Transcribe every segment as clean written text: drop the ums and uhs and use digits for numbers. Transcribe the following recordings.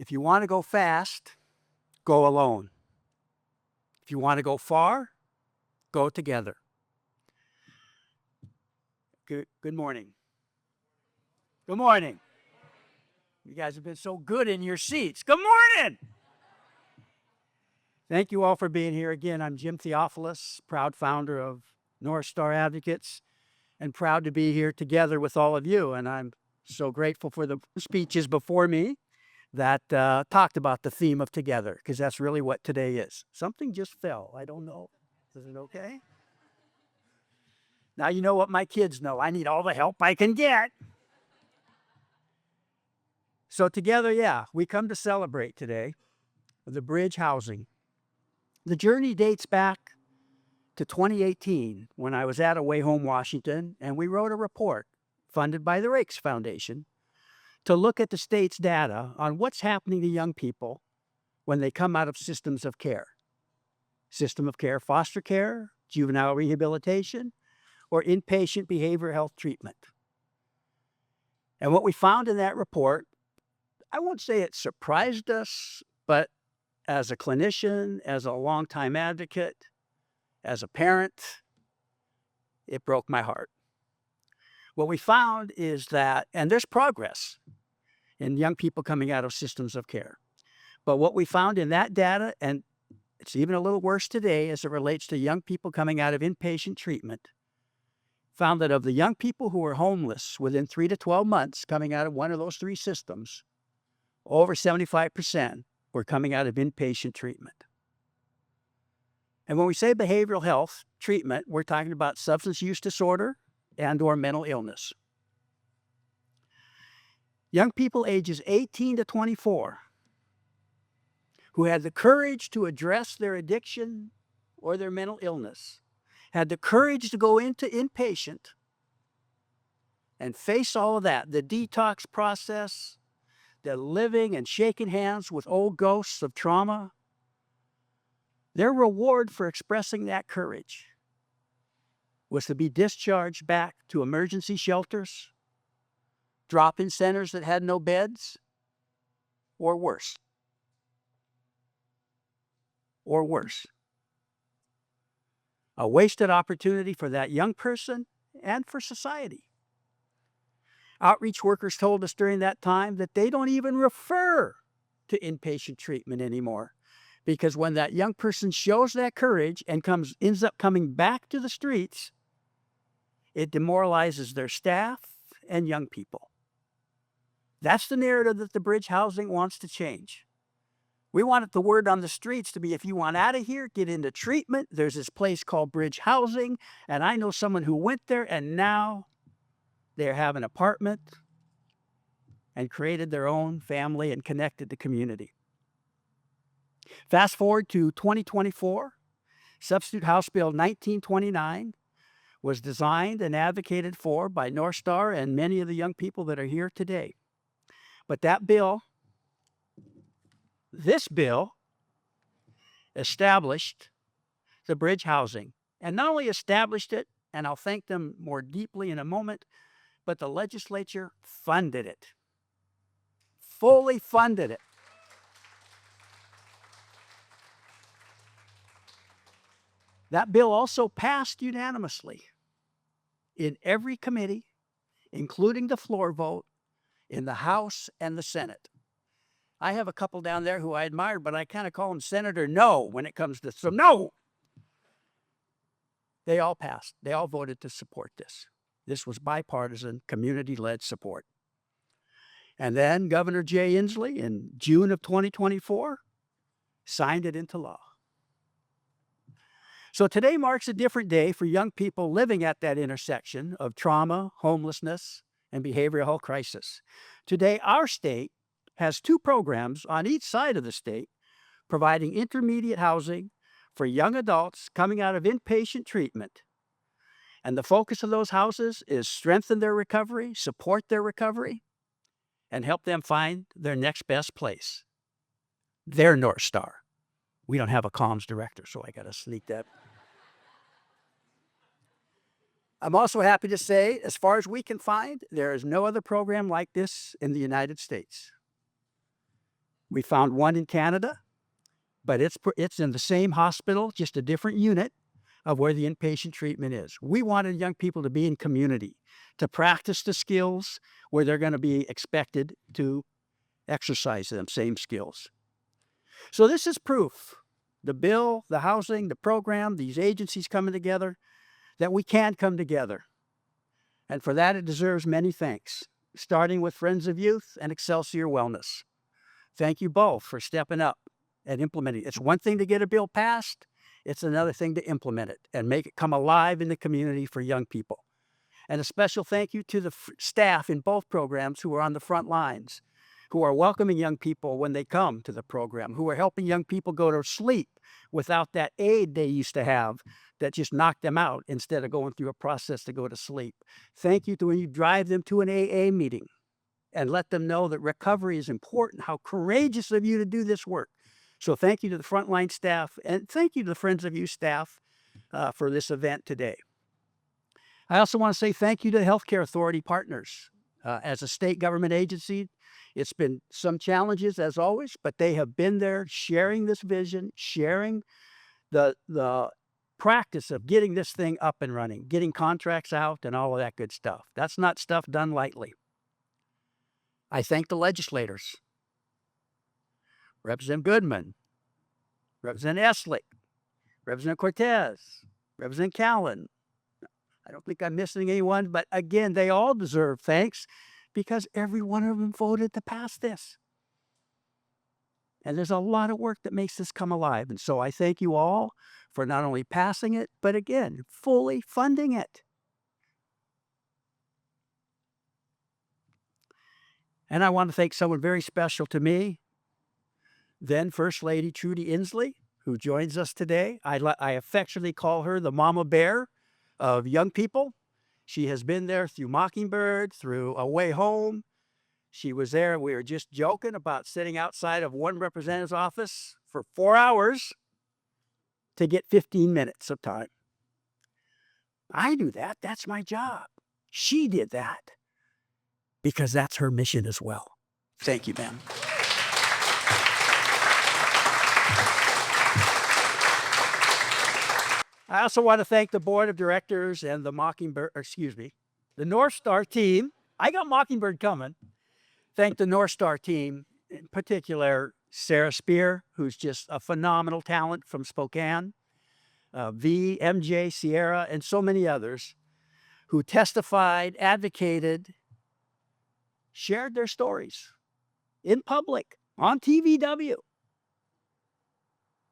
If you want to go fast, go alone. If you want to go far, go together. Good morning. Good morning. You guys have been so good in your seats. Good morning. Thank you all for being here again. I'm Jim Theofelis, proud founder of NorthStar Advocates, and proud to be here together with all of you. And I'm so grateful for the speeches before me that talked about the theme of together, because that's really what today is. Something just fell. I don't know. Is it okay? Now you know what my kids know. I need all the help I can get. So together, yeah, we come to celebrate today the bridge housing. The journey dates back to 2018 when I was at Away Home, Washington, and we wrote a report funded by the Rakes Foundation to look at the state's data on what's happening to young people when they come out of systems of care. System of care, foster care, juvenile rehabilitation, or inpatient behavioral health treatment. And what we found in that report, I won't say it surprised us, but as a clinician, as a longtime advocate, as a parent, it broke my heart. What we found is that, and there's progress in young people coming out of systems of care, but what we found in that data, and it's even a little worse today as it relates to young people coming out of inpatient treatment, found that of the young people who were homeless within 3 to 12 months coming out of one of those three systems, over 75% were coming out of inpatient treatment. And when we say behavioral health treatment, we're talking about substance use disorder and/or mental illness. Young people ages 18 to 24 who had the courage to address their addiction or their mental illness, had the courage to go into inpatient and face all of that, the detox process, the living and shaking hands with old ghosts of trauma. Their reward for expressing that courage was to be discharged back to emergency shelters, drop-in centers that had no beds, or worse. Or worse. A wasted opportunity for that young person and for society. Outreach workers told us during that time that they don't even refer to inpatient treatment anymore, because when that young person shows that courage and ends up coming back to the streets, it demoralizes their staff and young people. That's the narrative that the bridge housing wants to change. We want the word on the streets to be, if you want out of here, get into treatment. There's this place called bridge housing, and I know someone who went there, and now they have an apartment and created their own family and connected to community. Fast forward to 2024, Substitute House Bill 1929 was designed and advocated for by NorthStar and many of the young people that are here today. But that bill, this bill, established the bridge housing. And not only established it, and I'll thank them more deeply in a moment, but the legislature funded it. Fully funded it. That bill also passed unanimously in every committee, including the floor vote, in the House and the Senate. I have a couple down there who I admire, but I kind of call them Senator No when it comes to some no. They all passed. They all voted to support this. This was bipartisan, community-led support. And then Governor Jay Inslee, in June of 2024, signed it into law. So today marks a different day for young people living at that intersection of trauma, homelessness, and behavioral health crisis. Today, our state has two programs on each side of the state providing intermediate housing for young adults coming out of inpatient treatment. And the focus of those houses is strengthen their recovery, support their recovery, and help them find their next best place. Their North Star. We don't have a comms director, so I got to sneak that. I'm also happy to say, as far as we can find, there is no other program like this in the United States. We found one in Canada, but it's in the same hospital, just a different unit of where the inpatient treatment is. We wanted young people to be in community, to practice the skills where they're going to be expected to exercise them same skills. So this is proof. The bill, the housing, the program, these agencies coming together, that we can come together. And for that, it deserves many thanks, starting with Friends of Youth and Excelsior Wellness. Thank you both for stepping up and implementing. It's one thing to get a bill passed. It's another thing to implement it and make it come alive in the community for young people. And a special thank you to the staff in both programs who are on the front lines, who are welcoming young people when they come to the program, who are helping young people go to sleep without that aid they used to have that just knocked them out instead of going through a process to go to sleep. Thank you to when you drive them to an AA meeting and let them know that recovery is important, how courageous of you to do this work. So thank you to the frontline staff, and thank you to the Friends of You staff for this event today. I also want to say thank you to the Healthcare Authority partners. As a state government agency, it's been some challenges as always, but they have been there sharing this vision, sharing the practice of getting this thing up and running, getting contracts out and all of that good stuff. That's not stuff done lightly. I thank the legislators, Representative Goodman, Representative Eslick, Representative Cortez, Representative Callan. I don't think I'm missing anyone, but again, they all deserve thanks because every one of them voted to pass this. And there's a lot of work that makes this come alive. And so I thank you all for not only passing it, but again, fully funding it. And I want to thank someone very special to me, then First Lady Trudy Inslee, who joins us today. I affectionately call her the mama bear of young people. She has been there through Mockingbird, through Away Home. She was there. We were just joking about sitting outside of one representative's office for 4 hours to get 15 minutes of time. I do that. That's my job. She did that because that's her mission as well. Thank you, ma'am. I also want to thank the board of directors and the the NorthStar team. I got Mockingbird coming. Thank the NorthStar team, in particular, Sarah Spear, who's just a phenomenal talent from Spokane, V, MJ, Sierra, and so many others who testified, advocated, shared their stories in public, on TVW.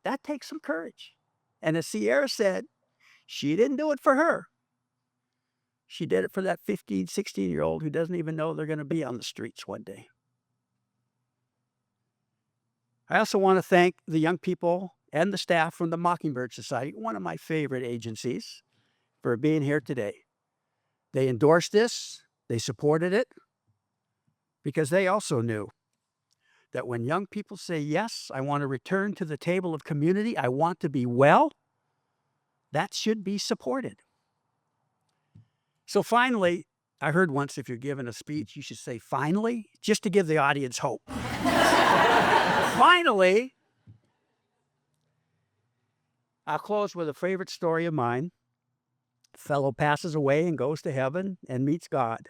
That takes some courage. And as Sierra said, she didn't do it for her. She did it for that 15, 16-year-old who doesn't even know they're going to be on the streets one day. I also want to thank the young people and the staff from the Mockingbird Society, one of my favorite agencies, for being here today. They endorsed this. They supported it because they also knew that when young people say, yes, I want to return to the table of community, I want to be well, that should be supported. So finally, I heard once if you're giving a speech, you should say finally, just to give the audience hope. Finally, I'll close with a favorite story of mine. A fellow passes away and goes to heaven and meets God.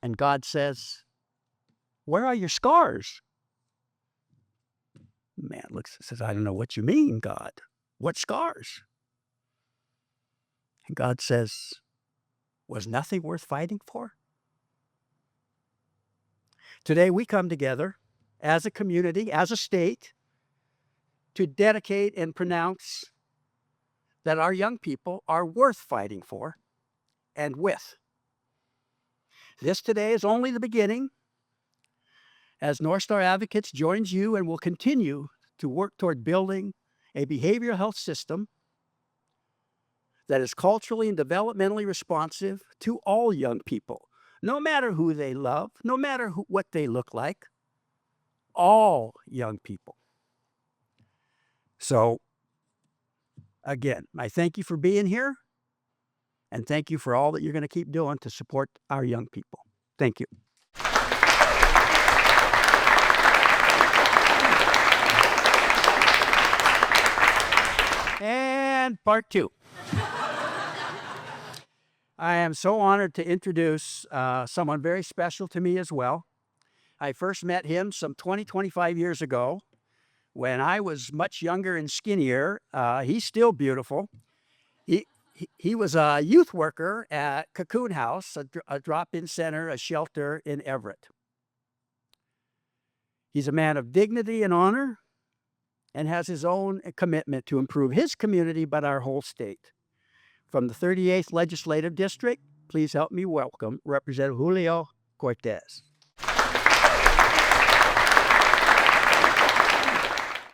And God says, where are your scars? Man looks and says, I don't know what you mean, God. What scars? And God says, was nothing worth fighting for? Today we come together as a community, as a state, to dedicate and pronounce that our young people are worth fighting for and with. This today is only the beginning, as NorthStar Advocates joins you and will continue to work toward building a behavioral health system that is culturally and developmentally responsive to all young people, no matter who they love, no matter what they look like, all young people. So, again, I thank you for being here, and thank you for all that you're going to keep doing to support our young people. Thank you. And part two. I am so honored to introduce someone very special to me as well. I first met him some 25 years ago when I was much younger and skinnier. He's still beautiful. He was a youth worker at Cocoon House, a drop-in center, a shelter in Everett. He's a man of dignity and honor and has his own commitment to improve his community, but our whole state. From the 38th Legislative District, please help me welcome Representative Julio Cortez.